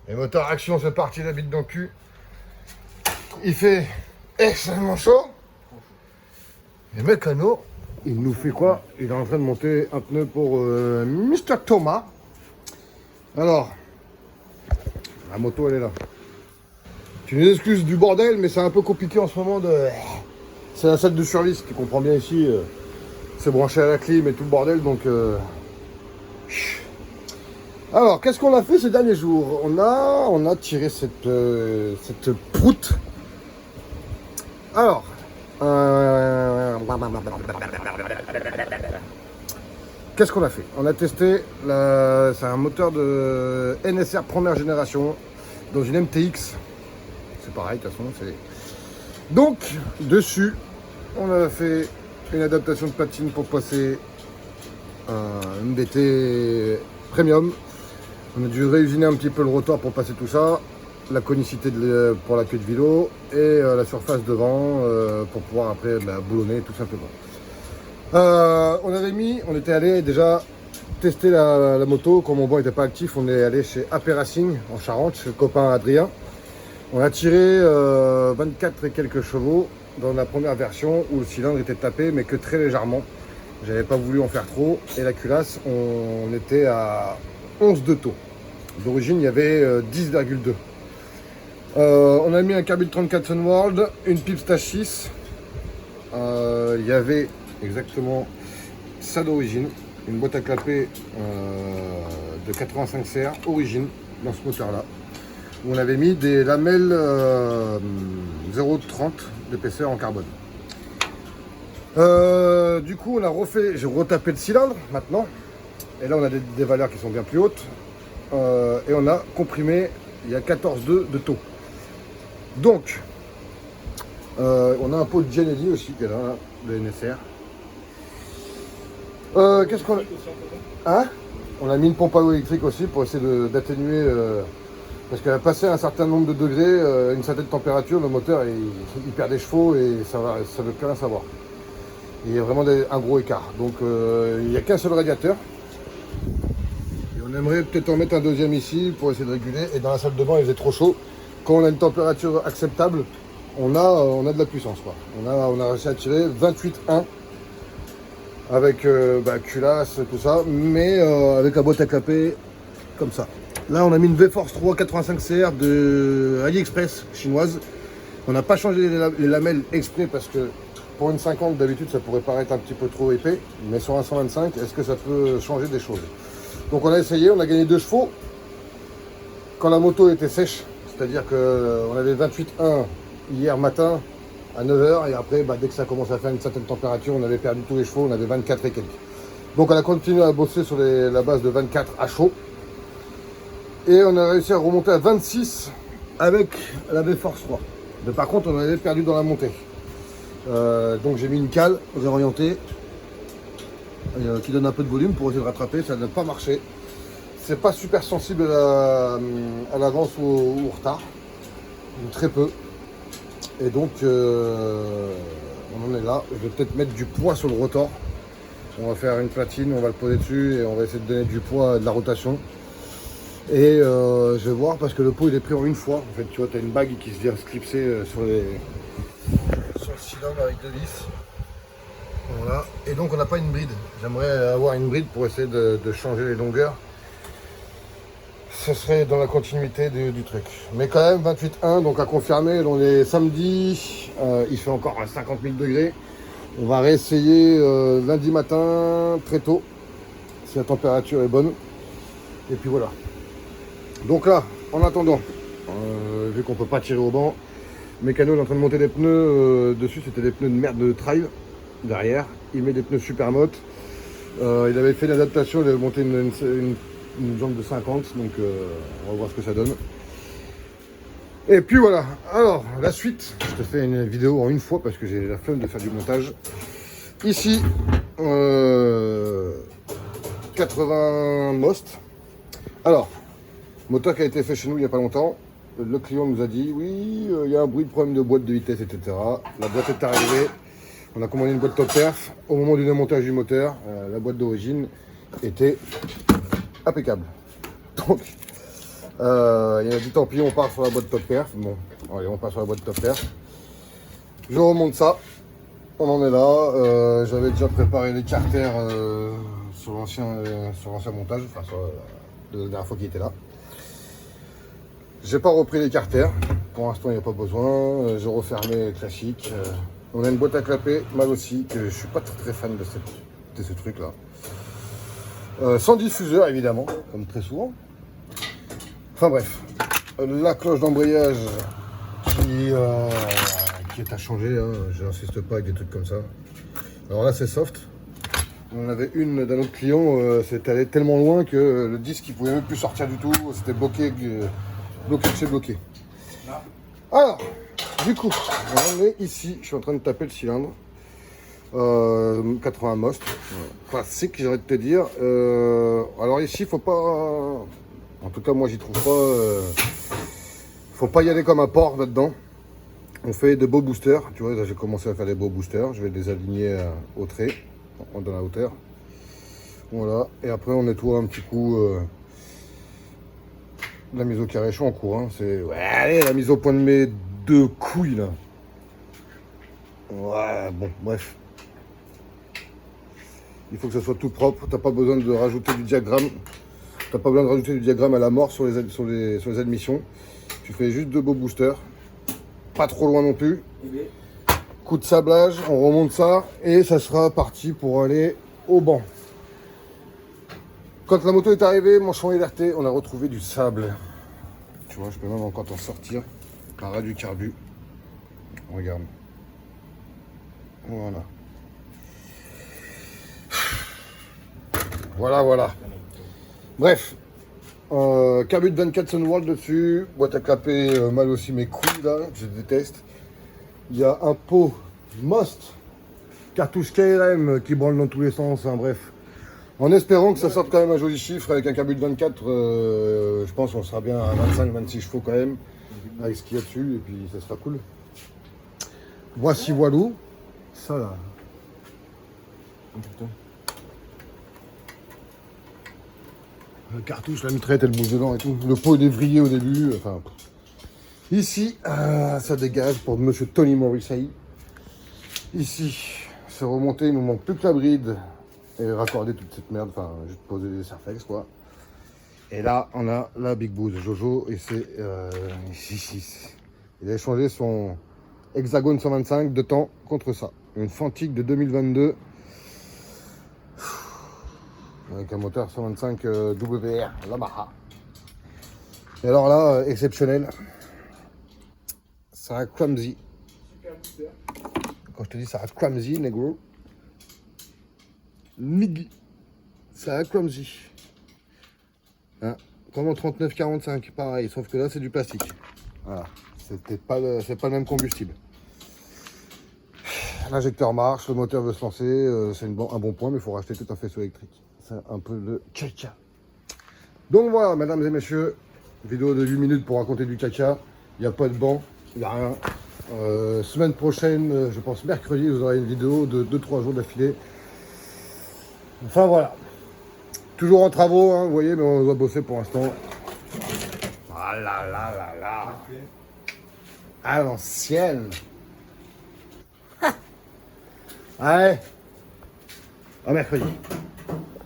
Les moteurs action, c'est parti, la bite dans le cul. Il fait extrêmement chaud. Et Mécano, il nous fait quoi? Il est en train de monter un pneu pour Mr. Thomas. Alors, la moto, elle est là. Tu nous excuses du bordel, mais c'est un peu compliqué en ce moment de... C'est la salle de service, tu comprends bien ici. C'est branché à la clim et tout le bordel, donc... Alors, qu'est-ce qu'on a fait ces derniers jours? On a tiré cette proute. Alors, qu'est-ce qu'on a fait? On a testé, c'est un moteur de NSR première génération dans une MTX. C'est pareil, de toute façon. Donc, dessus, on a fait une adaptation de platine pour passer une BT Premium. On a dû réusiner un petit peu le rotor pour passer tout ça, la conicité pour la queue de vélo et la surface devant pour pouvoir après boulonner tout simplement. On était allé déjà tester la moto. Comme mon banc n'était pas actif, on est allé chez AP Racing en Charente, chez le copain Adrien. On a tiré 24 et quelques chevaux dans la première version où le cylindre était tapé mais que très légèrement. J'avais pas voulu en faire trop et la culasse, on était à 11 de taux. D'origine, il y avait 10,2. On a mis un carbure 34 Sunworld, une pipe stage 6. Il y avait exactement ça d'origine, une boîte à clapper de 85 CR origine dans ce moteur-là. Où on avait mis des lamelles 0,30 d'épaisseur en carbone. Du coup, j'ai retapé le cylindre maintenant. Et là, on a des valeurs qui sont bien plus hautes. Et on a comprimé, il y a 14,2 de taux. Donc, on a un pot de Genedy aussi qui est là, le NSR. Qu'est-ce qu'on a? Hein? On a mis une pompe à eau électrique aussi pour essayer d'atténuer. Parce qu'à passer un certain nombre de degrés, une certaine température, le moteur il perd des chevaux et ça ne veut plus rien savoir. Il y a vraiment un gros écart. Donc il n'y a qu'un seul radiateur. Et on aimerait peut-être en mettre un deuxième ici pour essayer de réguler. Et dans la salle de bain, il faisait trop chaud. Quand on a une température acceptable, on a de la puissance, quoi. On a réussi à tirer 28,1 avec culasse, tout ça, mais avec la boîte à clapper comme ça. Là, on a mis une V-Force 3 85 CR de AliExpress chinoise. On n'a pas changé les lamelles exprès parce que pour une 50, d'habitude, ça pourrait paraître un petit peu trop épais, mais sur un 125, est-ce que ça peut changer des choses? Donc on a essayé, on a gagné 2 chevaux quand la moto était sèche, c'est-à-dire qu'on avait 28,1 hier matin à 9h et après, dès que ça commence à faire une certaine température, on avait perdu tous les chevaux, on avait 24 et quelques. Donc on a continué à bosser sur la base de 24 à chaud et on a réussi à remonter à 26 avec la V-Force 3. Mais par contre, on avait perdu dans la montée. Donc j'ai mis une cale réorientée qui donne un peu de volume pour essayer de rattraper. Ça n'a pas marché. C'est pas super sensible à l'avance ou au retard, ou très peu. Et donc on en est là. Je vais peut-être mettre du poids sur le rotor. On va faire une platine, on va le poser dessus et on va essayer de donner du poids, de la rotation. Et je vais voir parce que le pot il est pris en une fois. En fait, tu vois, tu as une bague qui se vient se clipser sur le cylindre avec 2 vis. Voilà. Et donc on n'a pas une bride. J'aimerais avoir une bride pour essayer de changer les longueurs. Ce serait dans la continuité du truc. Mais quand même 28,1, donc à confirmer. On est samedi, il fait encore à 50 000 degrés. On va réessayer lundi matin très tôt, si la température est bonne. Et puis voilà. Donc là, en attendant, vu qu'on peut pas tirer au banc, Mécano est en train de monter des pneus dessus, c'était des pneus de merde de trail derrière. Il met des pneus Supermoto. Il avait fait l'adaptation, il avait monté une jambe de 50, donc on va voir ce que ça donne. Et puis voilà, alors la suite, je te fais une vidéo en une fois parce que j'ai la flemme de faire du montage. Ici, 80 Most. Alors, moteur qui a été fait chez nous il n'y a pas longtemps. Le client nous a dit oui, il y a un bruit de problème de boîte de vitesse, etc. La boîte est arrivée. On a commandé une boîte top perf. Au moment du démontage du moteur, la boîte d'origine était impeccable. Donc, Il a dit tant pis, on part sur la boîte top perf. Bon, allez, on part sur la boîte top perf. Je remonte ça. On en est là. J'avais déjà préparé les carters sur l'ancien montage, enfin sur la dernière fois qu'il était là. J'ai pas repris les carters. Pour l'instant, il n'y a pas besoin. J'ai refermé classique. On a une boîte à clapper, mal aussi, que je suis pas très fan de ce truc là. Sans diffuseur évidemment, comme très souvent. Enfin bref, la cloche d'embrayage qui est à changer, hein. Je n'insiste pas avec des trucs comme ça. Alors là c'est soft. On avait une d'un autre client, c'était allé tellement loin que le disque il pouvait même plus sortir du tout, c'était bloqué de chez bloqué. Alors, du coup, on est ici, je suis en train de taper le cylindre. 80 Most, classique j'ai envie de te dire. Alors ici faut pas, en tout cas moi j'y trouve pas, faut pas y aller comme un porc là-dedans. On fait de beaux boosters, tu vois, là j'ai commencé à faire des beaux boosters, je vais les aligner au trait, dans la hauteur. Voilà, et après on nettoie un petit coup la mise au carré, je suis en cours, hein. C'est, ouais, allez, la mise au point de mes deux couilles là. Ouais, bon, bref. Il faut que ça soit tout propre, t'as pas besoin de rajouter du diagramme. T'as pas besoin de rajouter du diagramme à la mort sur les admissions. Tu fais juste deux beaux boosters. Pas trop loin non plus. Coup de sablage, on remonte ça et ça sera parti pour aller au banc. Quand la moto est arrivée, manchon élerté, on a retrouvé du sable. Tu vois, je peux même encore t'en sortir. Par là du carbu. Regarde. Voilà. Voilà. Bref. Carbu de 24 Sunworld dessus. Boîte à clapper, mal aussi mes couilles là, je déteste. Il y a un pot Most. Cartouche KRM qui branle dans tous les sens, hein, bref. En espérant que ça sorte quand même un joli chiffre avec un carbu de 24, je pense qu'on sera bien à 25-26 chevaux quand même. Avec ce qu'il y a dessus et puis ça sera cool. Voici voilou. Ça là. La cartouche, la mitraillette, elle bouge dedans et tout. Le pot il est vrillé au début. Enfin, ici, ça dégage pour monsieur Tony Morrissey. Ici, c'est remonté, il nous manque plus que la bride et raccorder toute cette merde. Enfin, juste poser des Surfex quoi. Et là, on a la Big Boost Jojo et c'est ici. Il a échangé son Hexagone 125 de temps contre ça. Une Fantique de 2022. Avec un moteur 125 WR Yamaha. Et alors là, exceptionnel. Ça a clumsy. Quand je te dis ça a clumsy, negro. Mig. Ça a clumsy. Hein, comme en 39-45, pareil, sauf que là c'est du plastique. Voilà. C'est pas le même combustible. L'injecteur marche, le moteur veut se lancer, c'est un bon point, mais il faut racheter tout un faisceau électrique. C'est un peu de caca. Donc voilà, mesdames et messieurs, vidéo de 8 minutes pour raconter du caca. Il n'y a pas de banc, il n'y a rien. Semaine prochaine, je pense mercredi, vous aurez une vidéo de 2-3 jours d'affilée. Enfin voilà. Toujours en travaux, hein, vous voyez, mais on doit bosser pour l'instant. Ah là là là là. À l'ancienne. Allez, à mercredi.